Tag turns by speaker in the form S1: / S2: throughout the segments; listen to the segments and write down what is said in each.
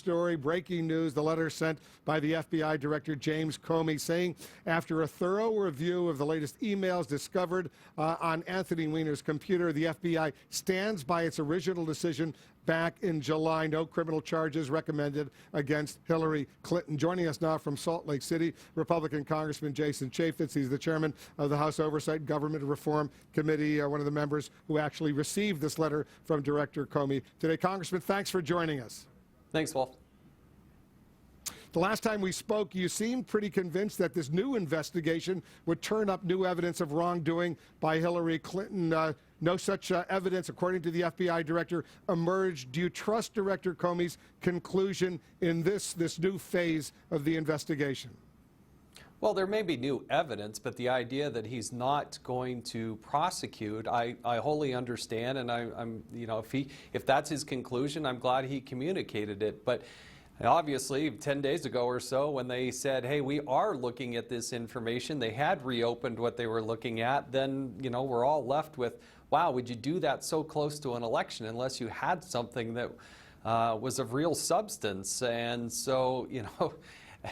S1: story, breaking news, the letter sent by the FBI Director James Comey saying, after a thorough review of the latest emails discovered on Anthony Weiner's computer, the FBI stands by its original decision back in July. No criminal charges recommended against Hillary Clinton. Joining us now from Salt Lake City, Republican Congressman Jason Chaffetz. He's the chairman of the House Oversight and Government Reform Committee, one of the members who actually received this letter from Director Comey today. Congressman, thanks for joining us.
S2: Thanks, Wolf.
S1: The last time we spoke, you seemed pretty convinced that this new investigation would turn up new evidence of wrongdoing by Hillary Clinton. No such evidence, according to the FBI director, emerged. Do you trust Director Comey's conclusion in this new phase of the investigation?
S2: Well, there may be new evidence, but the idea that he's not going to prosecute, I wholly understand, and I'm if that's his conclusion, I'm glad he communicated it. But obviously, 10 days ago or so, when they said, hey, we are looking at this information, they had reopened what they were looking at, then, we're all left with, wow, would you do that so close to an election unless you had something that was of real substance? And so,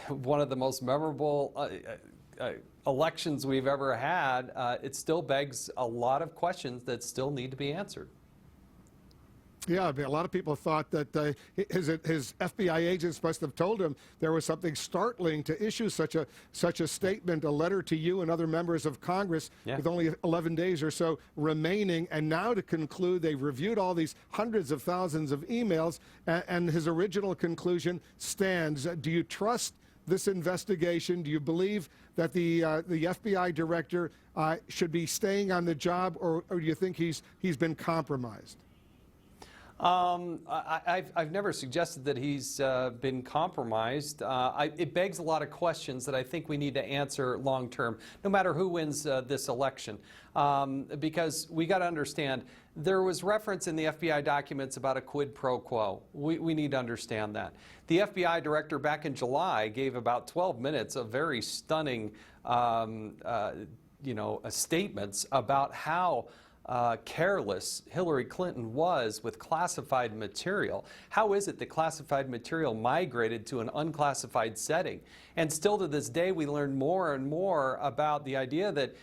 S2: one of the most memorable elections we've ever had, it still begs a lot of questions that still need to be answered.
S1: Yeah, I mean, a lot of people thought that his FBI agents must have told him there was something startling to issue such a statement, a letter to you and other members of Congress with only 11 days or so remaining, and now to conclude they've reviewed all these hundreds of thousands of emails, and his original conclusion stands. Do you trust this investigation? Do you believe that the FBI director should be staying on the job, or do you think he's been compromised?
S2: I've never suggested that he's been compromised. It begs a lot of questions that I think we need to answer long term, no matter who wins this election. Because we got to understand, there was reference in the FBI documents about a quid pro quo. We need to understand that. The FBI director back in July gave about 12 minutes of very stunning statements about how careless Hillary Clinton was with classified material. How is it that classified material migrated to an unclassified setting? And still to this day, we learn more and more about the idea that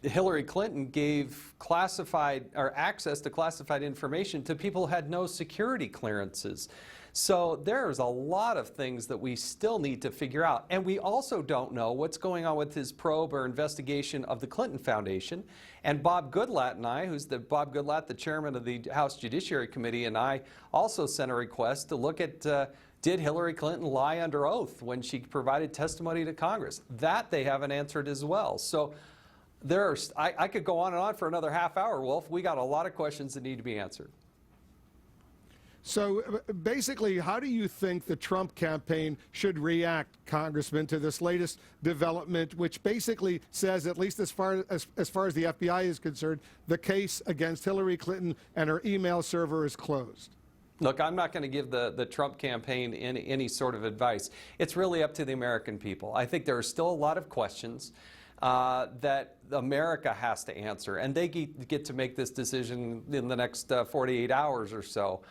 S2: Hillary Clinton gave classified or access to classified information to people who had no security clearances. So there's a lot of things that we still need to figure out. And we also don't know what's going on with his probe or investigation of the Clinton Foundation. And Bob Goodlatte and I, Bob Goodlatte, the chairman of the House Judiciary Committee, and I also sent a request to look at did Hillary Clinton lie under oath when she provided testimony to Congress? That they haven't answered as well. So I could go on for another half hour, Wolf. We got a lot of questions that need to be answered.
S1: So basically, how do you think the Trump campaign should react, Congressman, to this latest development, which basically says, at least as far as the FBI is concerned, the case against Hillary Clinton and her email server is closed?
S2: Look, I'm not going to give the Trump campaign any sort of advice. It's really up to the American people. I think there are still a lot of questions that America has to answer, and they get to make this decision in the next 48 hours or so,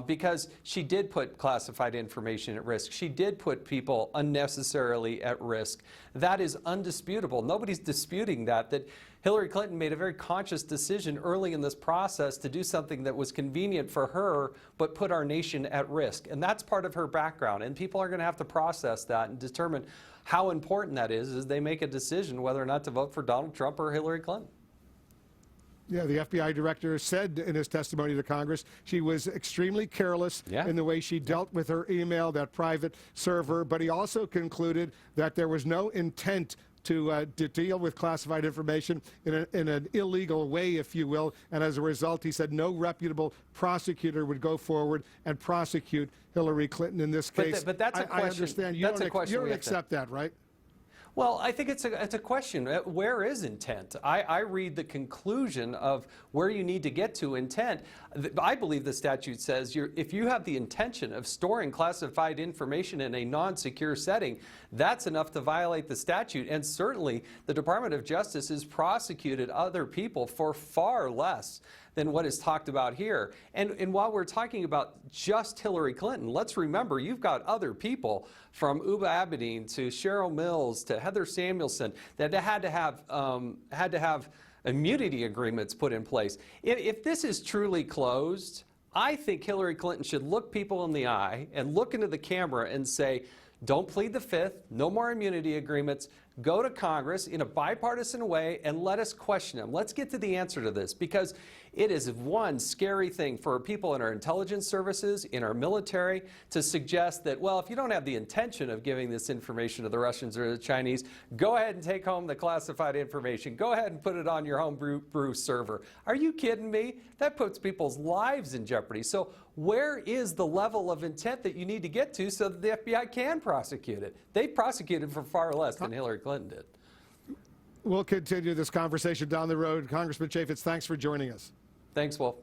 S2: because she did put classified information at risk. She did put people unnecessarily at risk. That is undisputable. Nobody's disputing that Hillary Clinton made a very conscious decision early in this process to do something that was convenient for her, but put our nation at risk. And that's part of her background, and people are going to have to process that and determine how important that is as they make a decision whether or not to vote for Donald Trump or Hillary Clinton.
S1: Yeah, the FBI director said in his testimony to Congress she was extremely careless in the way she dealt with her email, that private server, but he also concluded that there was no intent to deal with classified information in an illegal way, if you will, and as a result, he said no reputable prosecutor would go forward and prosecute Hillary Clinton in this case.
S2: But that's a question.
S1: I understand. You don't accept that, right?
S2: Well, I think it's a question. Where is intent? I read the conclusion of where you need to get to intent. I believe the statute says if you have the intention of storing classified information in a non-secure setting, that's enough to violate the statute. And certainly the Department of Justice has prosecuted other people for far less than what is talked about here. And while we're talking about just Hillary Clinton, let's remember you've got other people from Uba Abedin to Cheryl Mills to Heather Samuelson that had to have immunity agreements put in place. If this is truly closed, I think Hillary Clinton should look people in the eye and look into the camera and say, don't plead the fifth, no more immunity agreements, go to Congress in a bipartisan way and let us question them. Let's get to the answer to this, because it is one scary thing for people in our intelligence services, in our military, to suggest that, well, if you don't have the intention of giving this information to the Russians or the Chinese, go ahead and take home the classified information. Go ahead and put it on your home brew server. Are you kidding me? That puts people's lives in jeopardy. So where is the level of intent that you need to get to so that the FBI can prosecute it? They prosecuted for far less than Hillary Clinton did.
S1: We'll continue this conversation down the road. Congressman Chaffetz, thanks for joining us.
S2: Thanks, Wolf.